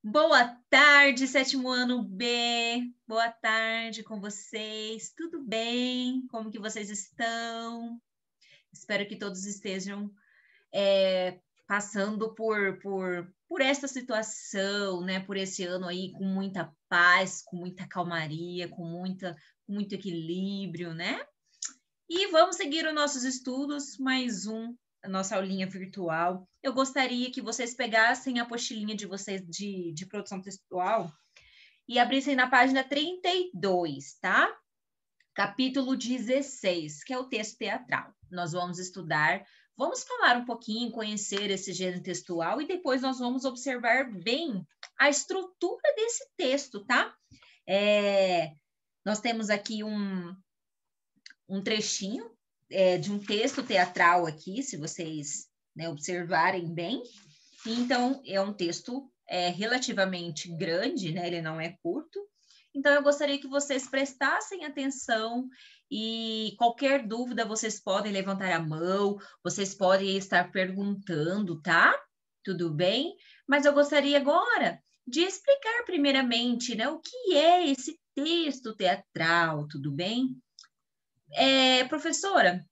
Boa tarde, sétimo ano B. Boa tarde com vocês. Tudo bem? Como que vocês estão? Espero que todos estejam passando por esta situação, né? Por esse ano aí com muita paz, com muita calmaria, com muito equilíbrio, né? E vamos seguir os nossos estudos, a nossa aulinha virtual. Eu gostaria que vocês pegassem a apostilinha de vocês de produção textual e abrissem na página 32, tá? Capítulo 16, que é o texto teatral. Nós vamos estudar, vamos falar um pouquinho, conhecer esse gênero textual e depois nós vamos observar bem a estrutura desse texto, tá? Nós temos aqui um trechinho de um texto teatral aqui, se vocês observarem bem. Então, é um texto relativamente grande, né? Ele não é curto. Então, eu gostaria que vocês prestassem atenção e qualquer dúvida vocês podem levantar a mão, vocês podem estar perguntando, tá? Tudo bem? Mas eu gostaria agora de explicar primeiramente, né, o que é esse texto teatral, tudo bem? Professora,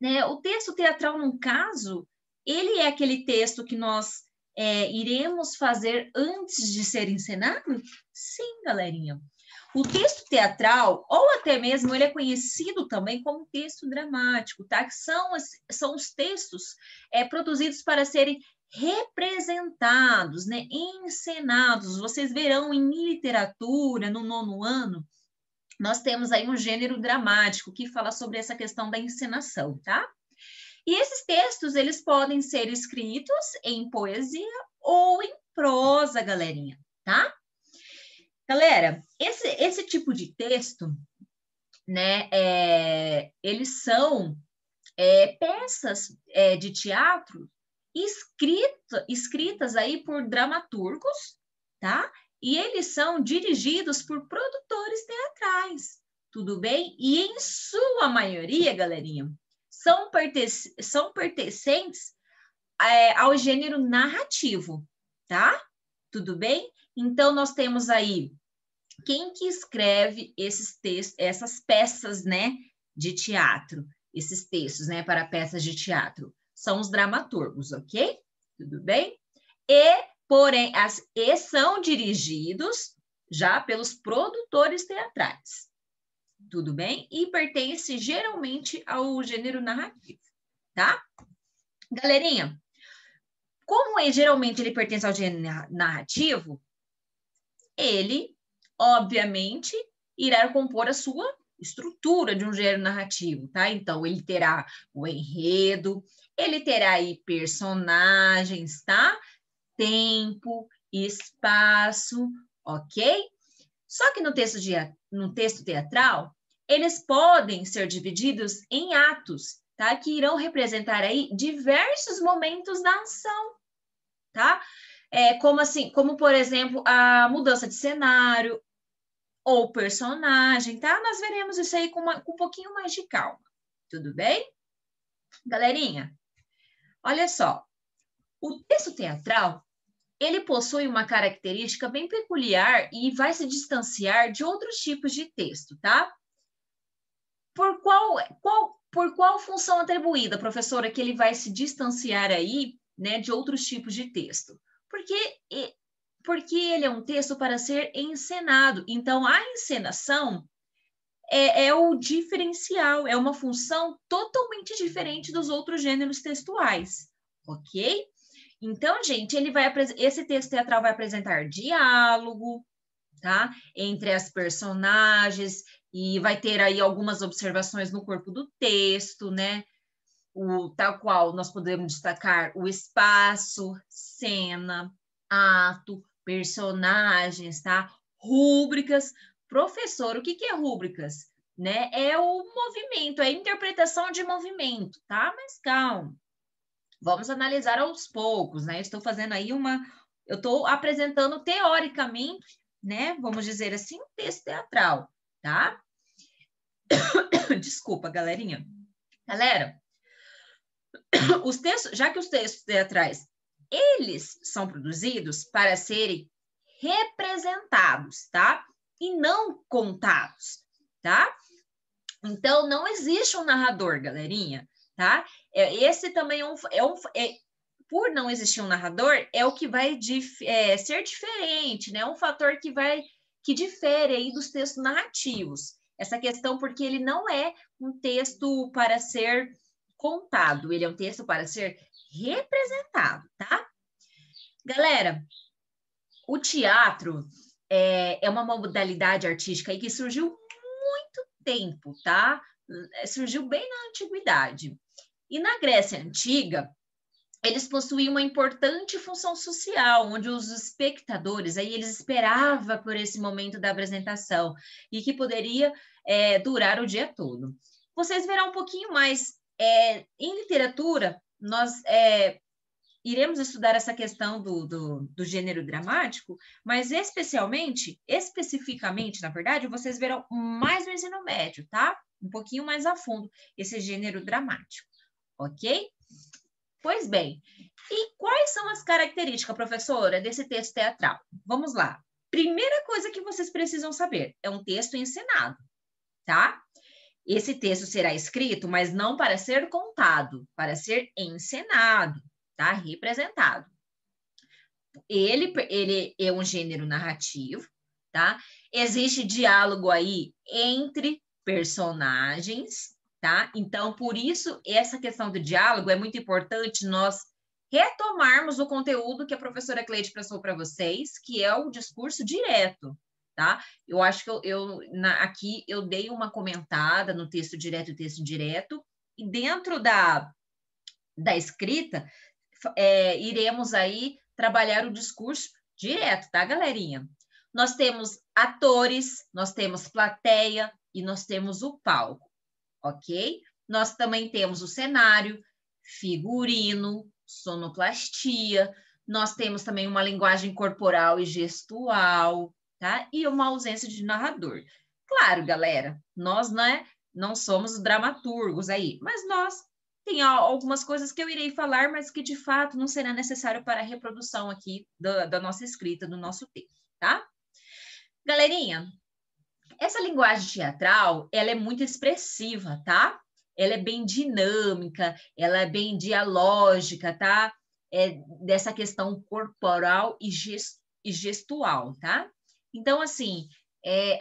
né, o texto teatral, num caso, ele é aquele texto que nós iremos fazer antes de ser encenado? Sim, galerinha. O texto teatral, ou até mesmo ele é conhecido também como texto dramático, tá? Que são os textos produzidos para serem representados, né? Encenados. Vocês verão em literatura, no 9º ano, nós temos aí um gênero dramático que fala sobre essa questão da encenação, tá? E esses textos, eles podem ser escritos em poesia ou em prosa, galerinha, tá? Galera, esse tipo de texto, né, eles são peças de teatro escritas aí por dramaturgos, tá? E eles são dirigidos por produtores teatrais, tudo bem? E em sua maioria, galerinha, são pertencentes ao gênero narrativo, tá? Tudo bem? Então, nós temos aí quem que escreve esses textos, essas peças, né, de teatro, esses textos, né, para peças de teatro. São os dramaturgos, ok? Tudo bem? Porém, são dirigidos já pelos produtores teatrais. Tudo bem? E pertence geralmente ao gênero narrativo, tá? Galerinha, como geralmente ele pertence ao gênero narrativo, ele, obviamente, irá compor a sua estrutura de um gênero narrativo, tá? Então, ele terá o enredo, ele terá aí personagens, tá? Tempo, espaço, ok? Só que no texto teatral, eles podem ser divididos em atos, tá? Que irão representar aí diversos momentos da ação, tá? Como, por exemplo, a mudança de cenário ou personagem, tá? Nós veremos isso aí com um pouquinho mais de calma, tudo bem? Galerinha, olha só, o texto teatral, ele possui uma característica bem peculiar e vai se distanciar de outros tipos de texto, tá? Por qual função atribuída, professora, que ele vai se distanciar aí, né, de outros tipos de texto? Porque ele é um texto para ser encenado. Então, a encenação é o diferencial, é uma função totalmente diferente dos outros gêneros textuais, ok? Então, gente, esse texto teatral vai apresentar diálogo, tá? Entre as personagens, e vai ter aí algumas observações no corpo do texto, né? Tal qual nós podemos destacar o espaço, cena, ato, personagens, tá? Rúbricas. Professor, o que é rúbricas? Né? É o movimento, é a interpretação de movimento, tá? Mas calma. Vamos analisar aos poucos, né? Estou fazendo aí eu estou apresentando teoricamente, né? Vamos dizer assim, um texto teatral, tá? Desculpa, galerinha. Galera, já que os textos teatrais, eles são produzidos para serem representados, tá? E não contados, tá? Então, não existe um narrador, galerinha, tá? Esse também por não existir um narrador, é o que vai ser diferente, né? Um fator que difere aí dos textos narrativos. Essa questão porque ele não é um texto para ser contado, ele é um texto para ser representado, tá? Galera, o teatro é uma modalidade artística aí que surgiu muito tempo, tá? Surgiu bem na antiguidade. E na Grécia Antiga, eles possuíam uma importante função social, onde os espectadores, aí eles esperavam por esse momento da apresentação, e que poderia durar o dia todo. Vocês verão um pouquinho mais. Em literatura, nós iremos estudar essa questão do gênero dramático, mas especificamente, na verdade, vocês verão mais no ensino médio, tá? Um pouquinho mais a fundo, esse gênero dramático, ok? Pois bem, e quais são as características, professora, desse texto teatral? Vamos lá. Primeira coisa que vocês precisam saber, é um texto encenado, tá? Esse texto será escrito, mas não para ser contado, para ser encenado, tá? Representado. Ele é um gênero narrativo, tá? Existe diálogo aí entre personagens, tá? Então, por isso, essa questão do diálogo é muito importante nós retomarmos o conteúdo que a professora Cleide passou para vocês, que é o discurso direto, tá? Eu acho que aqui eu dei uma comentada no texto direto e texto direto, e dentro da escrita, iremos aí trabalhar o discurso direto, tá, galerinha? Nós temos atores, nós temos plateia e nós temos o palco, ok? Nós também temos o cenário, figurino, sonoplastia, nós temos também uma linguagem corporal e gestual, tá? E uma ausência de narrador. Claro, galera, nós, né, não somos dramaturgos aí, mas nós tem algumas coisas que eu irei falar, mas que de fato não será necessário para a reprodução aqui da nossa escrita, do nosso texto, tá? Galerinha, essa linguagem teatral, ela é muito expressiva, tá? Ela é bem dinâmica, ela é bem dialógica, tá? Dessa questão corporal e gestual, tá? Então, assim,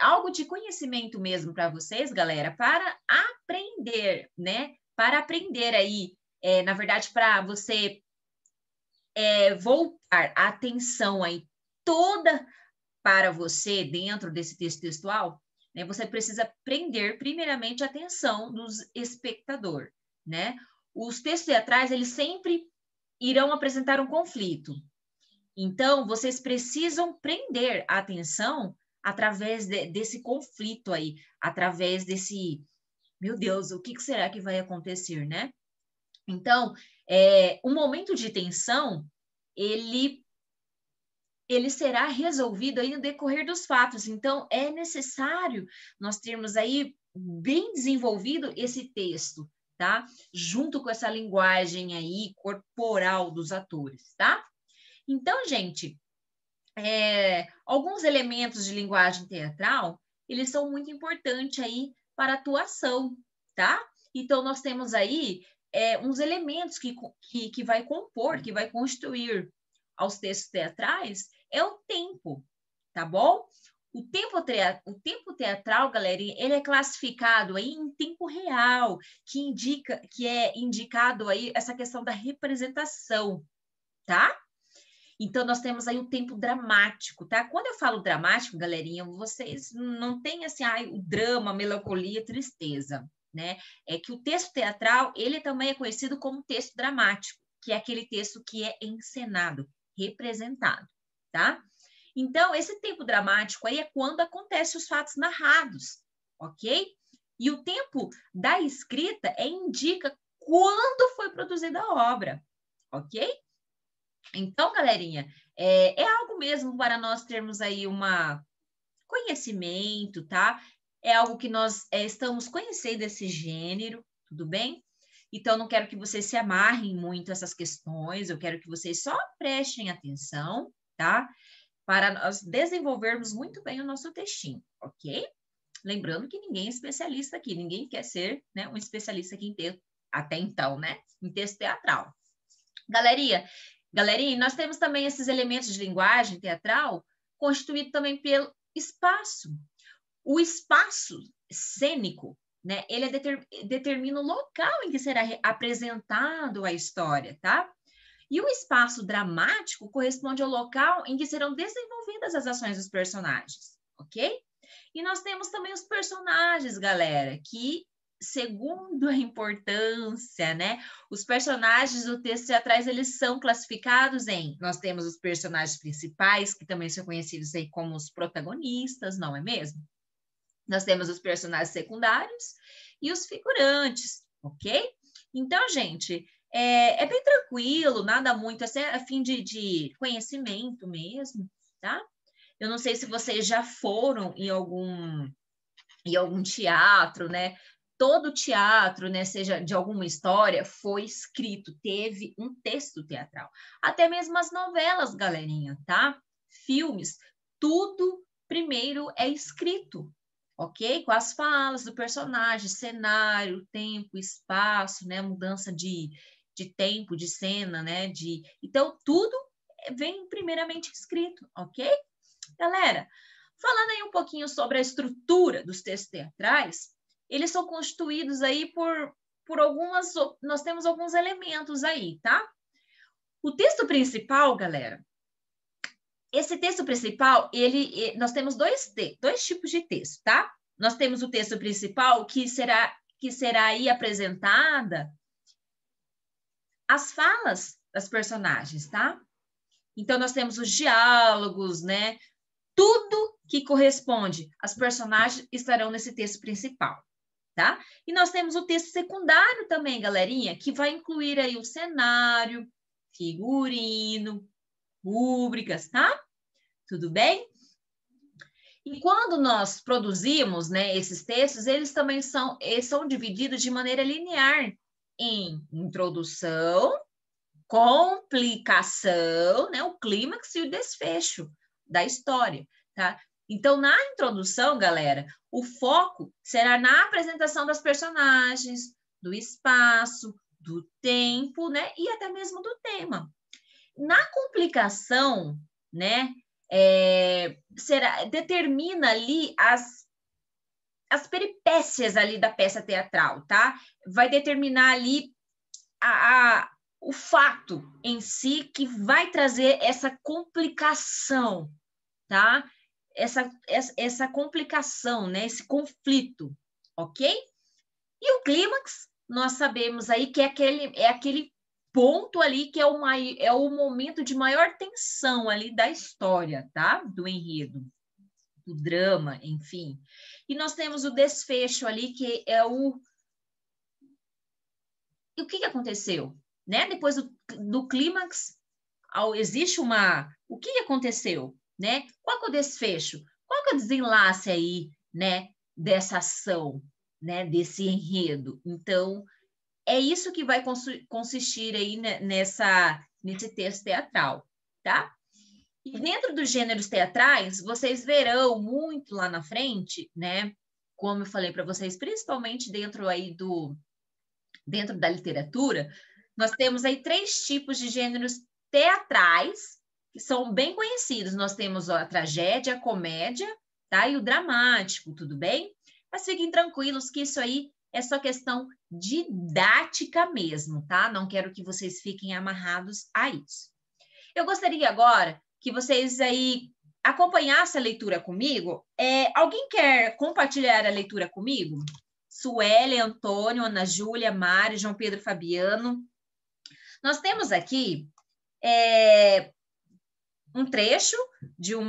algo de conhecimento mesmo para vocês, galera, para aprender, né? Para aprender aí, na verdade, para você voltar a atenção aí toda para você dentro desse texto textual, né? Você precisa prender primeiramente a atenção dos espectadores, né? Os textos teatrais, eles sempre irão apresentar um conflito. Então, vocês precisam prender a atenção através desse conflito aí, através desse, meu Deus, o que será que vai acontecer, né? Então, um momento de tensão, ele será resolvido aí no decorrer dos fatos. Então, é necessário nós termos aí bem desenvolvido esse texto, tá? Junto com essa linguagem aí corporal dos atores, tá? Então, gente, alguns elementos de linguagem teatral, eles são muito importantes aí para a atuação, tá? Então, nós temos aí uns elementos que vai compor, que vai construir aos textos teatrais, é o tempo, tá bom? O tempo teatral, galerinha, ele é classificado aí em tempo real, que é indicado aí essa questão da representação, tá? Então, nós temos aí o tempo dramático, tá? Quando eu falo dramático, galerinha, vocês não têm assim, o drama, a melancolia, a tristeza, né? É que o texto teatral, ele também é conhecido como texto dramático, que é aquele texto que é encenado, representado, tá? Então, esse tempo dramático aí é quando acontecem os fatos narrados, ok? E o tempo da escrita indica quando foi produzida a obra, ok? Então, galerinha, algo mesmo para nós termos aí conhecimento, tá? É algo que nós estamos conhecendo esse gênero, tudo bem? Então, não quero que vocês se amarrem muito a essas questões, eu quero que vocês só prestem atenção, tá? Para nós desenvolvermos muito bem o nosso textinho, ok? Lembrando que ninguém é especialista aqui, ninguém quer ser, né, um especialista aqui em texto, até então, né? Em texto teatral. Galerinha, nós temos também esses elementos de linguagem teatral constituído também pelo espaço. O espaço cênico, né, ele determina o local em que será apresentado a história, tá? E o espaço dramático corresponde ao local em que serão desenvolvidas as ações dos personagens, ok? E nós temos também os personagens, galera, que, segundo a importância, né? Os personagens do texto teatrais, eles são classificados em... Nós temos os personagens principais, que também são conhecidos aí como os protagonistas, não é mesmo? Nós temos os personagens secundários e os figurantes, ok? Então, gente, é bem tranquilo, nada muito, assim, a fim de conhecimento mesmo, tá? Eu não sei se vocês já foram em algum teatro, né? Todo teatro, né, seja de alguma história, foi escrito, teve um texto teatral. Até mesmo as novelas, galerinha, tá? Filmes, tudo primeiro é escrito, ok? Com as falas do personagem, cenário, tempo, espaço, né? Mudança de tempo, de cena, né? Então, tudo vem primeiramente escrito, ok? Galera, falando aí um pouquinho sobre a estrutura dos textos teatrais, eles são constituídos aí por algumas... Nós temos alguns elementos aí, tá? O texto principal, galera, esse texto principal, nós temos dois tipos de texto, tá? Nós temos o texto principal, que será aí apresentada as falas das personagens, tá? Então, nós temos os diálogos, né? Tudo que corresponde às personagens estarão nesse texto principal, tá? E nós temos o texto secundário também, galerinha, que vai incluir aí o cenário, figurino, rúbricas, tá? Tudo bem? E quando nós produzimos, né, esses textos, eles também são divididos de maneira linear em introdução, complicação, né, o clímax e o desfecho da história, tá? Então, na introdução, galera, o foco será na apresentação das personagens, do espaço, do tempo, né, e até mesmo do tema. Na complicação, né, determina ali as peripécias ali da peça teatral, tá? Vai determinar ali o fato em si que vai trazer essa complicação, tá? Essa complicação, né? Esse conflito, ok? E o clímax, nós sabemos aí que é aquele ponto ali que é o momento de maior tensão ali da história, tá? Do enredo, do drama, enfim. E nós temos o desfecho ali, que é o... E o que aconteceu? Né? Depois do clímax, existe uma... O que aconteceu? Né? Qual que é o desfecho? Qual que é o desenlace aí, né, dessa ação, né, desse enredo? Então, é isso que vai consistir aí nesse texto teatral, tá? E dentro dos gêneros teatrais, vocês verão muito lá na frente, né? Como eu falei para vocês, principalmente dentro da literatura, nós temos aí 3 tipos de gêneros teatrais que são bem conhecidos. Nós temos a tragédia, a comédia, tá? E o dramático, tudo bem? Mas fiquem tranquilos que isso aí é só questão didática mesmo, tá? Não quero que vocês fiquem amarrados a isso. Eu gostaria agora que vocês aí acompanhassem a leitura comigo. Alguém quer compartilhar a leitura comigo? Sueli, Antônio, Ana Júlia, Mari, João Pedro, Fabiano. Nós temos aqui um trecho de um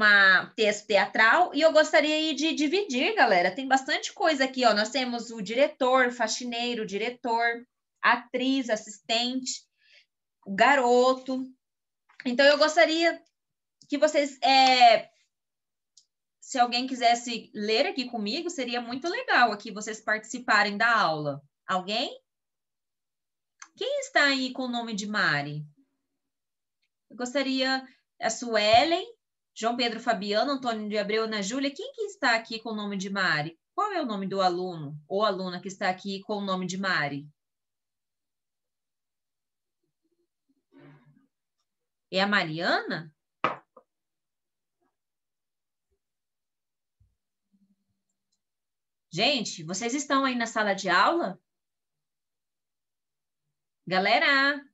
texto teatral e eu gostaria de dividir, galera. Tem bastante coisa aqui, ó. Nós temos o diretor, faxineiro, diretor, atriz, assistente, o garoto. Então, eu gostaria que vocês... se alguém quisesse ler aqui comigo, seria muito legal aqui vocês participarem da aula. Alguém? Quem está aí com o nome de Mari? Eu gostaria, a Suelen, João Pedro Fabiano, Antônio de Abreu, Ana Júlia. Quem que está aqui com o nome de Mari? Qual é o nome do aluno ou aluna que está aqui com o nome de Mari? É a Mariana? Gente, vocês estão aí na sala de aula? Galera,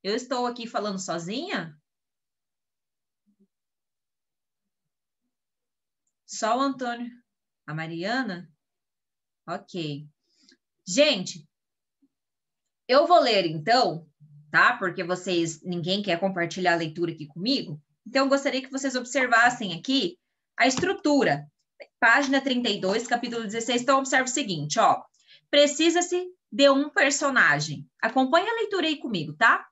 eu estou aqui falando sozinha? Só o Antônio. A Mariana? Ok. Gente, eu vou ler então, tá? Porque ninguém quer compartilhar a leitura aqui comigo. Então, eu gostaria que vocês observassem aqui a estrutura. Página 32, capítulo 16. Então, observe o seguinte, ó. Precisa-se de um personagem. Acompanhe a leitura aí comigo, tá?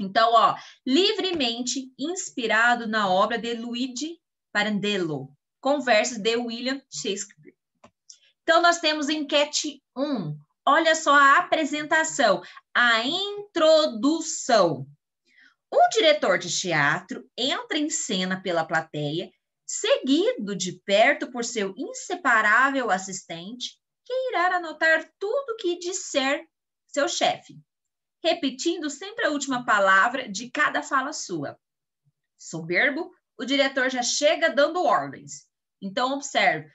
Então, ó, livremente inspirado na obra de Luigi Pirandello, com versos de William Shakespeare. Então, nós temos enquete 1. Olha só a apresentação, a introdução. Um diretor de teatro entra em cena pela plateia, seguido de perto por seu inseparável assistente, que irá anotar tudo que disser seu chefe, repetindo sempre a última palavra de cada fala sua. Soberbo, o diretor já chega dando ordens. Então, observe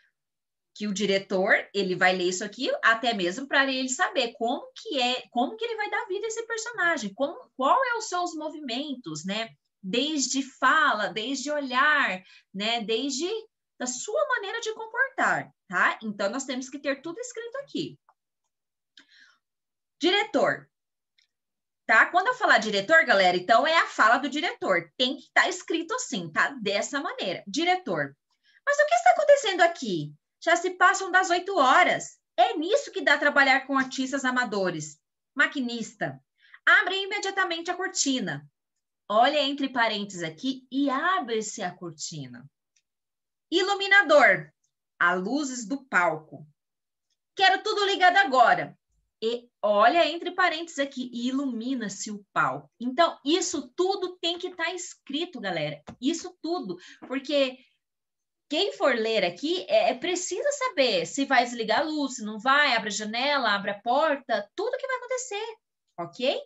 que o diretor, ele vai ler isso aqui até mesmo para ele saber como que ele vai dar vida a esse personagem, qual é os seus movimentos, né? Desde fala, desde olhar, né? Desde da sua maneira de comportar, tá? Então, nós temos que ter tudo escrito aqui. Diretor. Tá? Quando eu falar diretor, galera, então é a fala do diretor. Tem que estar escrito assim, tá? Dessa maneira. Diretor. Mas o que está acontecendo aqui? Já se passam das 8 horas. É nisso que dá trabalhar com artistas amadores. Maquinista. Abre imediatamente a cortina. Olha entre parênteses aqui e abre-se a cortina. Iluminador. As luzes do palco. Quero tudo ligado agora. E olha entre parênteses aqui, ilumina-se o palco. Então, isso tudo tem que estar escrito, galera. Isso tudo, porque quem for ler aqui precisa saber se vai desligar a luz, se não vai, abre a janela, abre a porta, tudo que vai acontecer, ok?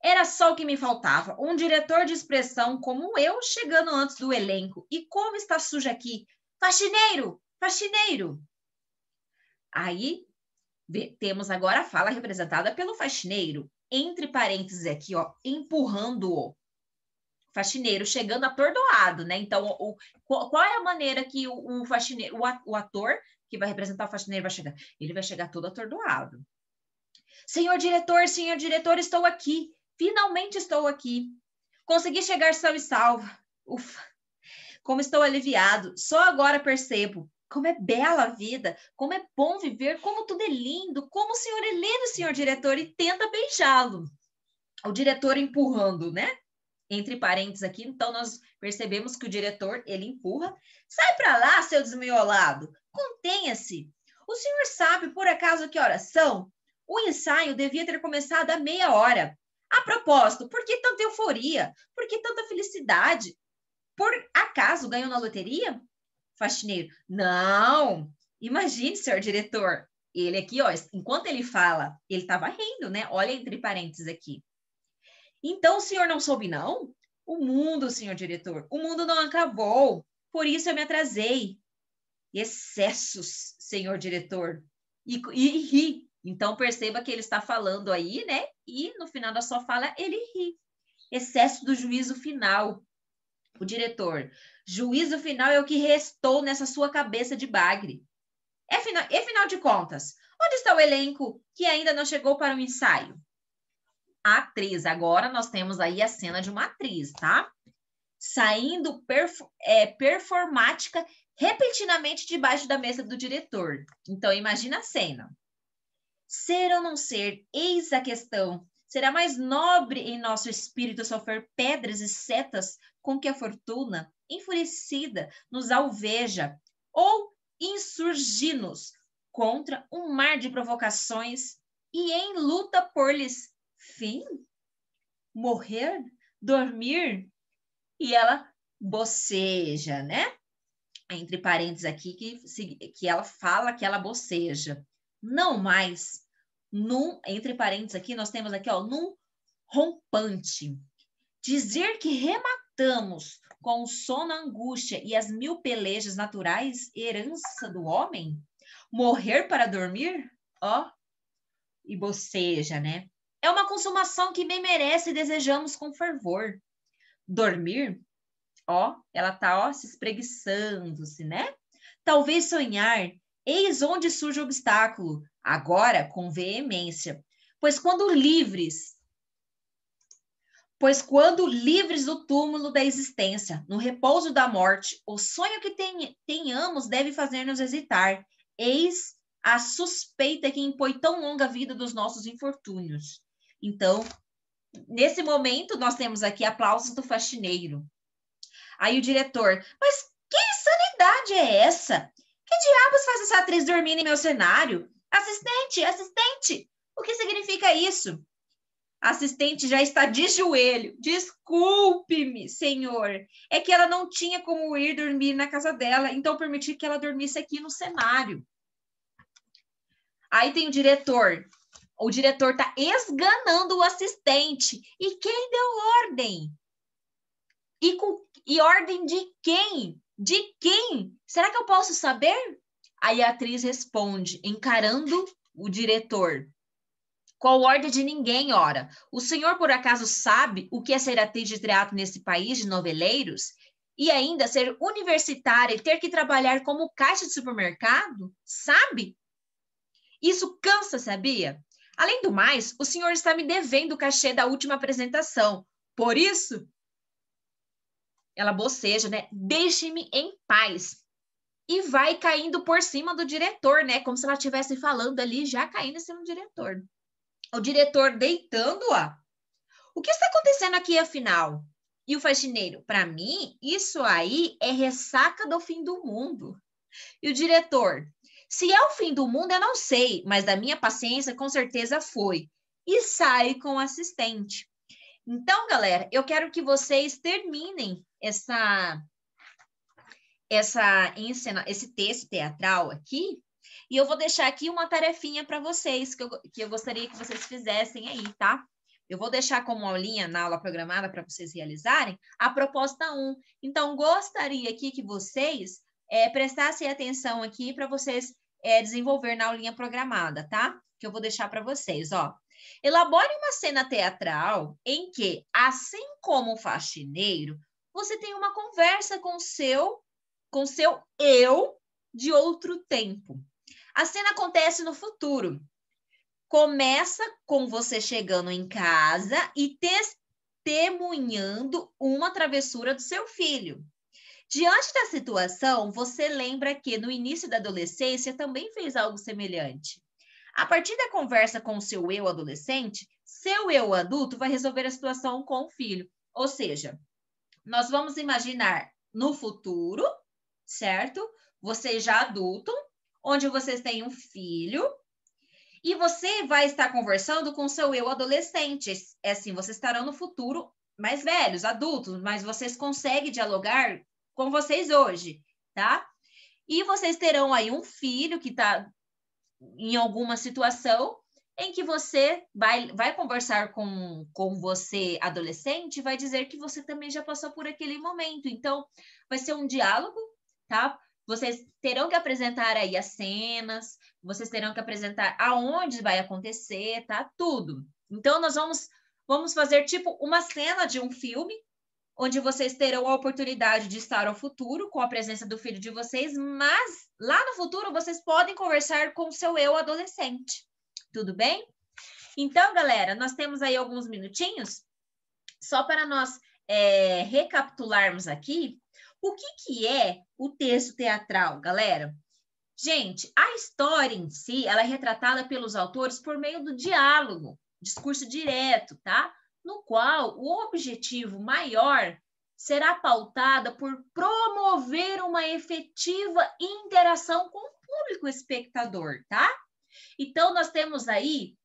Era só o que me faltava, um diretor de expressão como eu chegando antes do elenco. E como está sujo aqui? Faxineiro, faxineiro. Aí, temos agora a fala representada pelo faxineiro, entre parênteses aqui, ó, empurrando-o. Faxineiro chegando atordoado, né? Então, qual é a maneira que o faxineiro, o ator que vai representar o faxineiro vai chegar? Ele vai chegar todo atordoado. Senhor diretor, estou aqui. Finalmente estou aqui. Consegui chegar são e salvo. Ufa, como estou aliviado. Só agora percebo como é bela a vida, como é bom viver, como tudo é lindo, como o senhor é lindo, senhor diretor, e tenta beijá-lo. O diretor empurrando, né? Entre parênteses aqui, então nós percebemos que o diretor, ele empurra. Sai para lá, seu desmiolado, contenha-se. O senhor sabe, por acaso, que horas são? O ensaio devia ter começado há meia hora. A propósito, por que tanta euforia? Por que tanta felicidade? Por acaso ganhou na loteria? Faxineiro, não, imagine, senhor diretor. Ele aqui, ó, enquanto ele fala, ele estava rindo, né? Olha entre parênteses aqui. Então, o senhor não soube, não? O mundo, senhor diretor, o mundo não acabou. Por isso eu me atrasei. Excessos, senhor diretor. E ri. Então, perceba que ele está falando aí, né? E no final da sua fala, ele ri. Excesso do juízo final. O diretor. Juízo final é o que restou nessa sua cabeça de bagre. Final de contas, onde está o elenco que ainda não chegou para o ensaio? A atriz. Agora nós temos aí a cena de uma atriz, tá? Saindo performática repentinamente debaixo da mesa do diretor. Então, imagina a cena. Ser ou não ser, eis a questão. Será mais nobre em nosso espírito sofrer pedras e setas com que a fortuna, enfurecida, nos alveja, ou insurgir-nos contra um mar de provocações e em luta por lhes fim, morrer, dormir, e ela boceja, né? Entre parênteses aqui, que ela fala que ela boceja. Não mais. Entre parênteses aqui, nós temos aqui, ó, num rompante. Dizer que rematamos com o sono, a angústia e as mil pelejas naturais, herança do homem? Morrer para dormir? Ó, e boceja, né? É uma consumação que bem merece e desejamos com fervor. Dormir? Ó, ela tá, ó, se espreguiçando-se, né? Talvez sonhar, eis onde surge o obstáculo, agora com veemência. Pois quando livres do túmulo da existência, no repouso da morte, o sonho que tenhamos deve fazer-nos hesitar. Eis a suspeita que impõe tão longa vida dos nossos infortúnios. Então, nesse momento, nós temos aqui aplausos do faxineiro. Aí o diretor, mas que insanidade é essa? Que diabos faz essa atriz dormindo em meu cenário? Assistente, assistente! O que significa isso? A assistente já está de joelho. Desculpe-me, senhor. É que ela não tinha como ir dormir na casa dela, então permiti que ela dormisse aqui no cenário. Aí tem o diretor. O diretor está esganando o assistente. E quem deu ordem? E ordem de quem? De quem? Será que eu posso saber? Aí a atriz responde, encarando o diretor. Qual ordem de ninguém, ora? O senhor, por acaso, sabe o que é ser atriz de teatro nesse país de noveleiros? E ainda ser universitária e ter que trabalhar como caixa de supermercado? Sabe? Isso cansa, sabia? Além do mais, o senhor está me devendo o cachê da última apresentação. Por isso, ela boceja, né? Deixe-me em paz. E vai caindo por cima do diretor, né? Como se ela estivesse falando ali, já caindo em cima do diretor. O diretor deitando-a. O que está acontecendo aqui, afinal? E o faxineiro, para mim, isso aí é ressaca do fim do mundo. E o diretor, se é o fim do mundo, eu não sei, mas da minha paciência, com certeza foi. E sai com o assistente. Então, galera, eu quero que vocês terminem esse texto teatral aqui, e eu vou deixar aqui uma tarefinha para vocês, que eu gostaria que vocês fizessem aí, tá? Eu vou deixar como aulinha na aula programada para vocês realizarem a proposta 1. Então, gostaria aqui que vocês prestassem atenção aqui para vocês desenvolver na aulinha programada, tá? Que eu vou deixar para vocês, ó. Elabore uma cena teatral em que, assim como o faxineiro, você tem uma conversa com seu eu de outro tempo. A cena acontece no futuro. Começa com você chegando em casa e testemunhando uma travessura do seu filho. Diante da situação, você lembra que no início da adolescência também fez algo semelhante. A partir da conversa com o seu eu adolescente, seu eu adulto vai resolver a situação com o filho. Ou seja, nós vamos imaginar no futuro, certo? Você já adulto, onde vocês têm um filho, e você vai estar conversando com seu eu adolescente. É assim, vocês estarão no futuro mais velhos, adultos, mas vocês conseguem dialogar com vocês hoje, tá? E vocês terão aí um filho que está em alguma situação em que você vai conversar com você, adolescente, vai dizer que você também já passou por aquele momento. Então, vai ser um diálogo, tá? Vocês terão que apresentar aí as cenas, vocês terão que apresentar aonde vai acontecer, tá? Tudo. Então, nós vamos fazer tipo uma cena de um filme, onde vocês terão a oportunidade de estar ao futuro com a presença do filho de vocês, mas lá no futuro vocês podem conversar com o seu eu adolescente. Tudo bem? Então, galera, nós temos aí alguns minutinhos só para nós recapitularmos aqui o que é o texto teatral, galera. Gente, a história em si, ela é retratada pelos autores por meio do diálogo, discurso direto, tá? No qual o objetivo maior será pautada por promover uma efetiva interação com o público espectador, tá? Então, nós temos aí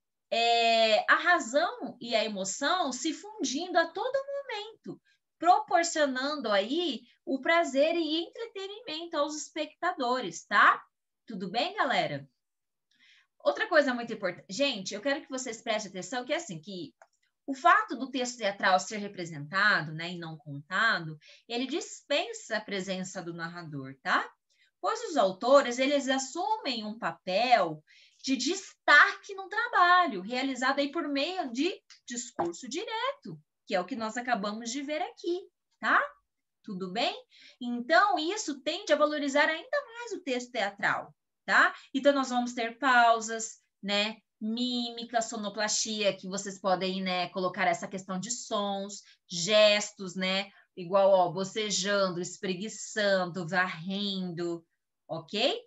a razão e a emoção se fundindo a todo momento, proporcionando aí o prazer e entretenimento aos espectadores, tá? Tudo bem, galera? Outra coisa muito importante, gente, eu quero que vocês prestem atenção que é assim, que o fato do texto teatral ser representado, né, e não contado, ele dispensa a presença do narrador, tá? Pois os autores, eles assumem um papel de destaque no trabalho, realizado aí por meio de discurso direto, que é o que nós acabamos de ver aqui, tá? Tudo bem? Então, isso tende a valorizar ainda mais o texto teatral, tá? Então, nós vamos ter pausas, né? Mímica, sonoplastia, que vocês podem, né, colocar essa questão de sons, gestos, né? Igual, ó, bocejando, espreguiçando, varrendo, ok?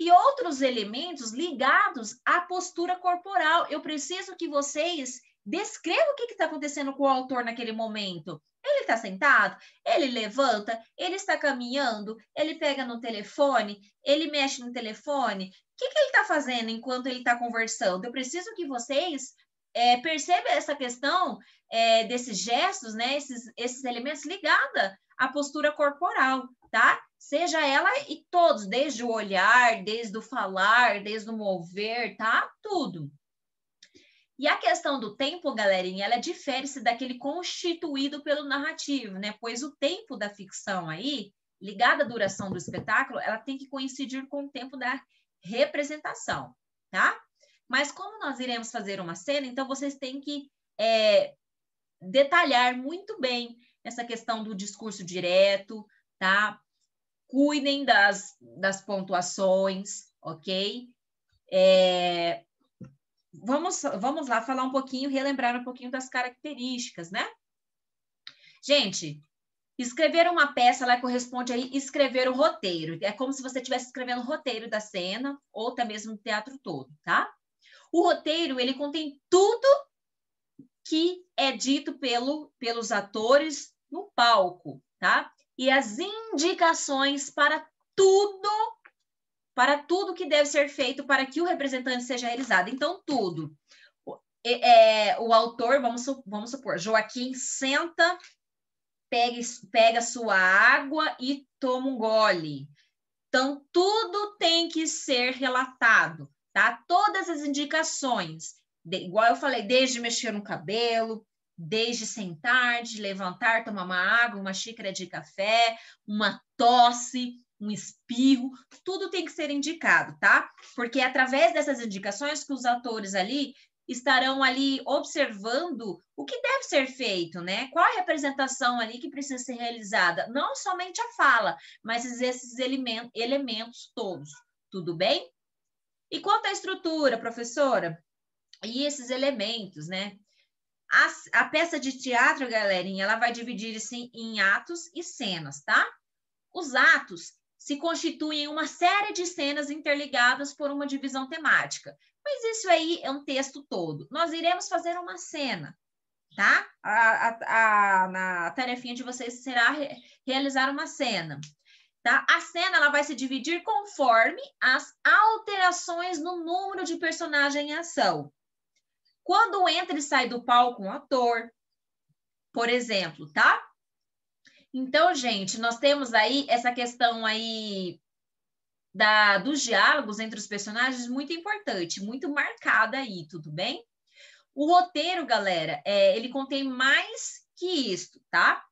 E outros elementos ligados à postura corporal. Eu preciso que vocês descrevam o que está acontecendo com o autor naquele momento. Ele está sentado, ele levanta, ele está caminhando, ele pega no telefone, ele mexe no telefone. O que ele está fazendo enquanto ele está conversando? Eu preciso que vocês percebam essa questão desses gestos, né? Esses elementos ligados à postura corporal, tá? Seja ela e todos, desde o olhar, desde o falar, desde o mover, tá? Tudo. E a questão do tempo, galerinha, ela difere-se daquele constituído pelo narrativo, né? Pois o tempo da ficção aí, ligado à duração do espetáculo, ela tem que coincidir com o tempo da representação, tá? Mas como nós iremos fazer uma cena, então vocês têm que detalhar muito bem essa questão do discurso direto, tá? Cuidem das pontuações, ok? Vamos lá falar um pouquinho, relembrar um pouquinho das características, né? Gente, escrever uma peça, ela corresponde a escrever o roteiro. É como se você estivesse escrevendo o roteiro da cena, ou até mesmo o teatro todo, tá? O roteiro, ele contém tudo que é dito pelos atores no palco, tá? E as indicações para tudo que deve ser feito para que o representante seja realizado. Então, tudo. O autor, vamos supor, Joaquim senta, pega sua água e toma um gole. Então, tudo tem que ser relatado, tá? Todas as indicações, igual eu falei, desde mexer no cabelo, desde sentar, de levantar, tomar uma água, uma xícara de café, uma tosse, um espirro, tudo tem que ser indicado, tá? Porque é através dessas indicações que os atores ali estarão ali observando o que deve ser feito, né? Qual a representação ali que precisa ser realizada? Não somente a fala, mas esses elementos todos. Tudo bem? E quanto à estrutura, professora? E esses elementos, né? A peça de teatro, galerinha, ela vai dividir-se em atos e cenas, tá? Os atos se constituem em uma série de cenas interligadas por uma divisão temática. Mas isso aí é um texto todo. Nós iremos fazer uma cena, tá? Na tarefinha de vocês será realizar uma cena, tá? A cena ela vai se dividir conforme as alterações no número de personagem em ação. Quando entra e sai do palco um ator, por exemplo, tá? Então, gente, nós temos aí essa questão aí dos diálogos entre os personagens muito importante, muito marcada aí, tudo bem? O roteiro, galera, ele contém mais que isso, tá?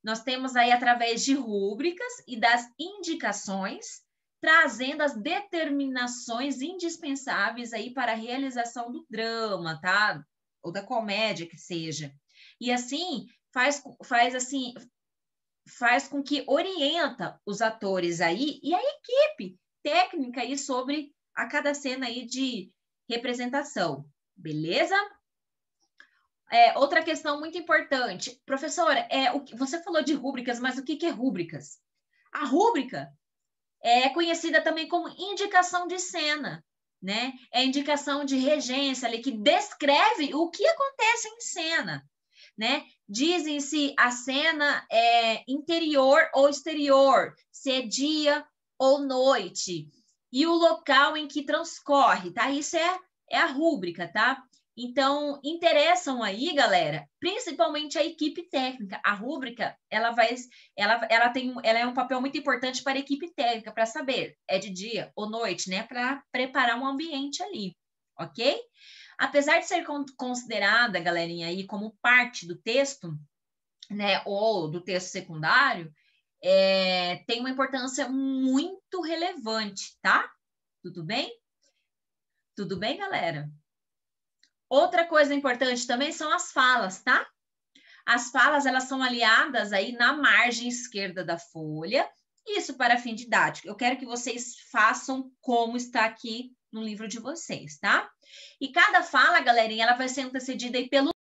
Nós temos aí através de rúbricas e das indicações, trazendo as determinações indispensáveis aí para a realização do drama, tá? Ou da comédia que seja. E assim, faz com que orienta os atores aí e a equipe técnica aí sobre a cada cena aí de representação, beleza? Outra questão muito importante. Professora, você falou de rúbricas, mas o que é rúbricas? A rúbrica é conhecida também como indicação de cena, né? É indicação de regência ali, que descreve o que acontece em cena, né? Dizem se a cena é interior ou exterior, se é dia ou noite, e o local em que transcorre, tá? Isso é a rúbrica, tá? Então, interessam aí, galera, principalmente a equipe técnica. A rúbrica, ela é um papel muito importante para a equipe técnica, para saber, é de dia ou noite, né? Para preparar um ambiente ali, ok? Apesar de ser considerada, galerinha, aí como parte do texto, né, ou do texto secundário, tem uma importância muito relevante, tá? Tudo bem? Tudo bem, galera? Outra coisa importante também são as falas, tá? As falas, elas são aliadas aí na margem esquerda da folha, isso para fim didático. Eu quero que vocês façam como está aqui no livro de vocês, tá? E cada fala, galerinha, ela vai ser antecedida aí pelo